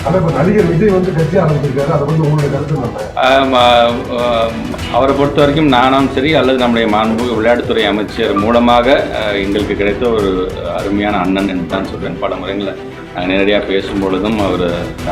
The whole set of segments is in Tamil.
ஆனா இப்ப நடிகர் விஜய் வந்து கட்சி ஆரம்பிச்சிருக்காரு, அதை வந்து உங்களுடைய கருத்து என்ன? அவரை பொறுத்த வரைக்கும் நானும் சரி அல்லது நம்முடைய மாண்புமிகு விளையாட்டுத்துறை அமைச்சர் மூலமாக எங்களுக்கு கிடைத்த ஒரு அருமையான அண்ணன் என்று தான் சொல்வேன். பல முறைகளில் நேரடியாக பேசும்பொழுதும் அவர்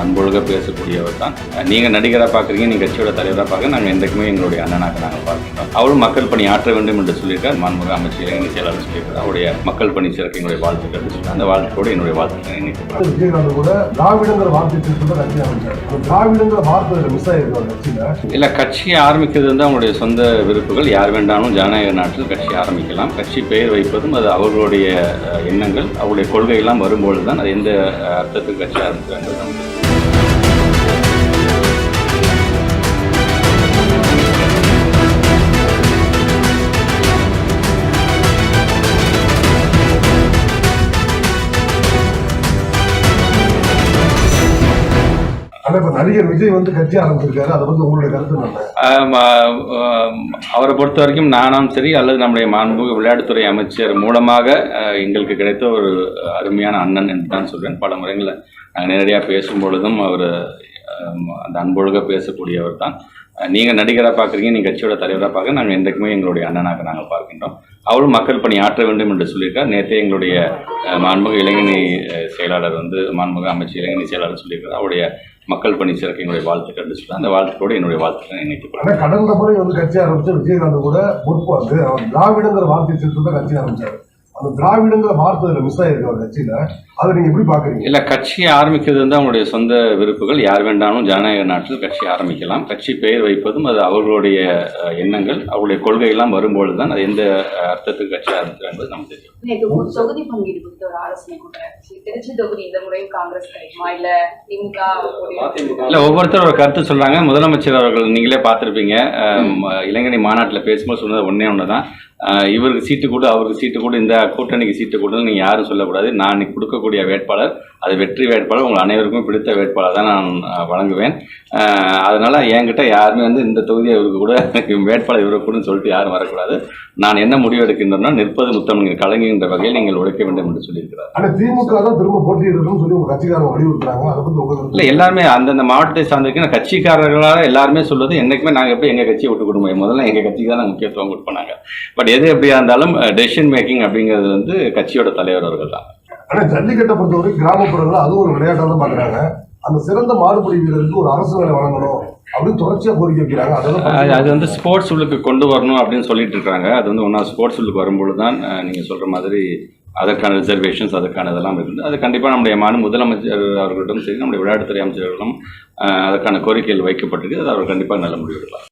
அன்பொழுக பேசக்கூடியவர் தான். நீங்கள் நடிகராக பார்க்குறீங்க, நீங்கள் கட்சியோட தலைவராக பார்க்க, நாங்கள் என்றைக்குமே எங்களுடைய அண்ணனாக நாங்கள் பார்க்கிறோம். அவரும் மக்கள் பணி ஆற்ற வேண்டும் என்று சொல்லியிருக்கார். மாண்புமிகு அமைச்சர் இளைஞர் செயலாளர் சொல்லியிருக்கார். அவருடைய மக்கள் பணி சிறக்க எங்களுடைய வாழ்த்துக்கள் சொல்லி அந்த வாழ்த்துக்கோடு என்னுடைய வாழ்த்துக்களை இணைக்கிறேன். விஜயகாந்த் கூட திராவிடங்கிற வார்த்தை கட்சி ஆரம்பிச்சார். திராவிடங்கிற வார்த்தை மிஸ் ஆயிருக்காரு கட்சியில. இல்லை, கட்சியை ஆரம்பிக்கிறது வந்து அவங்களுடைய சொந்த விருப்புகள். யார் வேண்டாலும் ஜனநாயக நாட்டில் கட்சி ஆரம்பிக்கலாம். கட்சி பெயர் வைப்பதும் அது அவர்களுடைய எண்ணங்கள், அவருடைய கொள்கையெல்லாம் வரும்பொழுது தான் அது எந்த அர்த்தத்துக்கு கட்சி ஆரம்பிக்கிறாங்க. இப்ப நடிகர் விஜய் வந்து கட்சி ஆரம்பிச்சிருக்காரு, அதை வந்து உங்களுடைய கருத்து என்ன? அவரை பொறுத்த வரைக்கும் நானும் சரி அல்லது நம்முடைய மாண்புமிகு விளையாட்டுத்துறை அமைச்சர் மூலமாக எங்களுக்கு கிடைத்த ஒரு அருமையான அண்ணன் என்று தான் சொல்வேன். பல முறைகளில் நேரடியாக பேசும்பொழுதும் அவர் அந்த அன்பொழுக பேசக்கூடியவர் தான். நீங்கள் நடிகராக பார்க்குறீங்க, நீங்கள் கட்சியோட தலைவராக பார்க்க, நாங்கள் என்றைக்குமே எங்களுடைய அண்ணனாக நாங்கள் பார்க்கின்றோம். அவரும் மக்கள் பணி ஆற்ற வேண்டும் என்று சொல்லியிருக்கார். நேற்றே எங்களுடைய மாண்புமிகு இளைஞரணி செயலாளர் வந்து மாண்புமிகு அமைச்சர் இளைஞரணி செயலாளர் சொல்லியிருக்கார். அவருடைய மக்கள் பணி சிறக்க என்னுடைய வாழ்த்துக்கள் சொல்லி அந்த வாழ்த்துக்கோடு என்னுடைய வாழ்த்துக்களை இணைத்துக். கடந்த முறை வந்து கட்சி ஆரம்பிச்சு விஜயகாந்த் கூட முற்பாந்து அவர் திராவிடங்கிற வார்த்தை தான் கட்சி ஆரம்பிச்சாரு. அந்த திராவிடங்கிற வார்த்தை மிஸ் ஆயிருக்கு அவர் கட்சியில. அதை நீங்க எப்படி பாக்குறீங்க? இல்ல, கட்சியை ஆரம்பிக்கிறது வந்து அவங்களுடைய சொந்த விருப்புகள். யார் வேண்டாலும் ஜனநாயக நாட்டில் கட்சி ஆரம்பிக்கலாம். கட்சி பெயர் வைப்பதும் அது அவர்களுடைய எண்ணங்கள், அவருடைய கொள்கையெல்லாம் வரும்பொழுது தான் அது எந்த அர்த்தத்துக்கு கட்சி ஆரம்பிக்கிறாங்க என்பது நமக்கு தெரியும். தொகுதி பங்கீடு குறித்த ஒரு ஆலோசனை திருச்சி தொகுதி இந்த முறை காங்கிரஸ் கிடைக்குமா இல்ல திமுக? இல்ல, ஒவ்வொருத்தரும் ஒரு கருத்து சொல்றாங்க. முதலமைச்சர் அவர்கள் நீங்களே பார்த்திருப்பீங்க, இளைஞரணி மாநாட்டில் பேசும்போது சொன்னது ஒன்னே தான், இவருக்கு சீட்டு கூட அவருக்கு சீட்டு கூட இந்த கூட்டணிக்கு சீட்டு கூட நீங்கள் யாரும் சொல்லக்கூடாது. நான் இன்னைக்கு கொடுக்கக்கூடிய வேட்பாளர் அது வெற்றி வேட்பாளர், உங்கள் அனைவருக்கும் பிடித்த வேட்பாளர் தான் நான் வழங்குவேன். அதனால் என்கிட்ட யாருமே வந்து இந்த தொகுதியை இவருக்கு கூட வேட்பாளர் இவருக்கு கூட சொல்லிட்டு யாரும் வரக்கூடாது. நான் என்ன முடிவு எடுக்கின்றோம்னா நிற்பது முத்தமிழ் கலைஞர் வகையில் நீங்கள் உழைக்க வேண்டும் என்று சொல்லியிருக்கிறார். ஆனால் திமுக தான் திரும்ப போட்டியிடணும்னு சொல்லி உங்கள் கட்சிக்காரங்க வலியுறுத்துறாங்க. அதை பற்றி உங்களுக்கு இல்லை, எல்லாருமே அந்தந்த மாவட்டத்தை சார்ந்திருக்கிற கட்சிக்காரர்களால் எல்லாருமே சொல்வது என்றைக்குமே நாங்கள் எப்படி எங்கள் கட்சியை விட்டு கொடுக்க முடியும். முதல்ல எங்கள் கட்சிக்கு தான் நாங்கள் முக்கியத்துவம் கொடுப்பாங்க. பட் எது எப்படியா இருந்தாலும் டெசிஷன் மேக்கிங் அப்படிங்கிறது வந்து கட்சியோட தலைவர் அவர்கள் தான். ஆனால் ஜல்லிக்கட்டை பொறுத்தவரை கிராமப்புறங்கள் அது ஒரு விளையாட்டாக தான் பார்க்குறாங்க. அந்த சிறந்த மாடுபிடி வீரருக்கு ஒரு அரசு வேலை வழங்கணும் அப்படின்னு தொடர்ச்சியாக கோரிக்கை வைக்கிறாங்க. அது வந்து ஸ்போர்ட்ஸ் உள்ளுக்கு கொண்டு வரணும் அப்படின்னு சொல்லிட்டு இருக்காங்க. அது வந்து ஒன்றா ஸ்போர்ட்ஸ் உள்ளுக்கு வரும்பொழுது தான் நீங்கள் சொல்கிற மாதிரி அதற்கான ரிசர்வேஷன்ஸ் அதற்கான இதெல்லாம் இருக்குது. அது கண்டிப்பாக நம்முடைய முதலமைச்சர் அவர்களிடம் சரி நம்முடைய விளையாட்டுத்துறை அமைச்சர்களும் அதற்கான கோரிக்கைகள் வைக்கப்பட்டிருக்கு. அது அவர் கண்டிப்பாக நல்ல முடிவு எடுக்கலாம்.